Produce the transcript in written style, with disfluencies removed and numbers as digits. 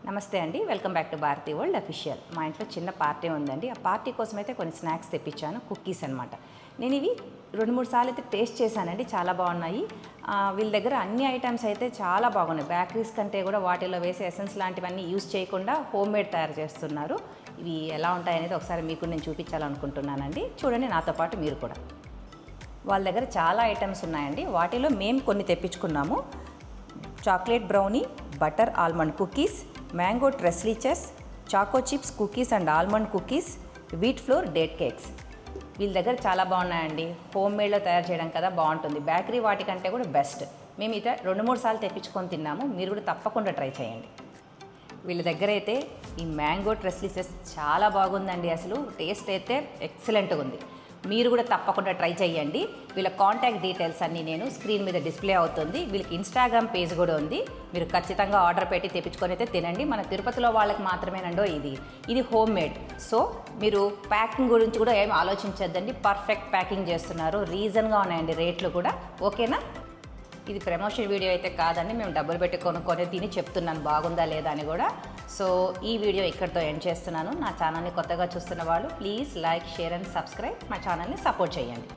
నమస్తే అండి, welcome back to Bharati world official. మా ఇంట్లో చిన్న పార్టీ ఉందండి. ఆ పార్టీ కోసం అయితే కొన్ని స్నాక్స్ తెప్పించాను, కుక్కీస్ అనమాట. నేను ఇవి 2-3 సార్లు అయితే టేస్ట్ చేశానండి, చాలా బాగున్నాయి. వీళ్ళ దగ్గర అన్ని ఐటమ్స్ అయితే చాలా బాగున్నాయి. బేకరీస్ కంటే కూడా వాటిలో వేసే ఎసెన్స్ లాంటివన్నీ యూజ్ చేయకుండా హోమ్ మేడ్ తయారు చేస్తున్నారు. ఇవి ఎలా ఉంటాయనేది ఒకసారి మీకు నేను చూపించాలనుకుంటున్నానండి. చూడండి, నాతో పాటు మీరు కూడా. వాళ్ళ దగ్గర చాలా ఐటమ్స్ ఉన్నాయండి. వాటిలో మేము కొన్ని తెప్పించుకున్నాము. Chocolate brownie, butter almond cookies, mango tres leches, choco chips cookies and almond cookies, wheat flour date cakes. వీళ్ళ దగ్గర చాలా బాగున్నాయండి. హోమ్ మేడ్లో తయారు చేయడం కదా బాగుంటుంది. బేకరీ వాటికంటే కూడా బెస్ట్. మేము ఇట 2-3 సార్లు తెప్పించుకొని తిన్నాము. మీరు కూడా తప్పకుండా ట్రై చేయండి. వీళ్ళ దగ్గర అయితే ఈ మ్యాంగో ట్రెస్లీచెస్ చాలా బాగుందండి. అసలు టేస్ట్ అయితే ఎక్సలెంట్గా ఉంది. మీరు కూడా తప్పకుండా ట్రై చేయండి. వీళ్ళ కాంటాక్ట్ డీటెయిల్స్ అన్నీ నేను స్క్రీన్ మీద డిస్ప్లే అవుతుంది. వీళ్ళకి ఇన్స్టాగ్రామ్ పేజ్ కూడా ఉంది. మీరు ఖచ్చితంగా ఆర్డర్ పెట్టి తెప్పించుకొని అయితే తినండి. మన తిరుపతిలో వాళ్ళకి మాత్రమేనండో ఇది హోమ్ మేడ్. సో మీరు ప్యాకింగ్ గురించి కూడా ఏం ఆలోచించద్దండి. పర్ఫెక్ట్ ప్యాకింగ్ చేస్తున్నారు. రీజన్గా ఉన్నాయండి రేట్లు కూడా. ఓకేనా? ఇది ప్రమోషన్ వీడియో అయితే కాదండి. మేము డబ్బులు పెట్టి కొనుక్కొని తిని చెప్తున్నాను బాగుందా లేదా అని కూడా. సో ఈ వీడియో ఇక్కడితో ఎండ్ చేస్తున్నాను. నా ఛానల్ని కొత్తగా చూస్తున్న వాళ్ళు please like, share and subscribe. మా ఛానల్ని సపోర్ట్ చేయండి.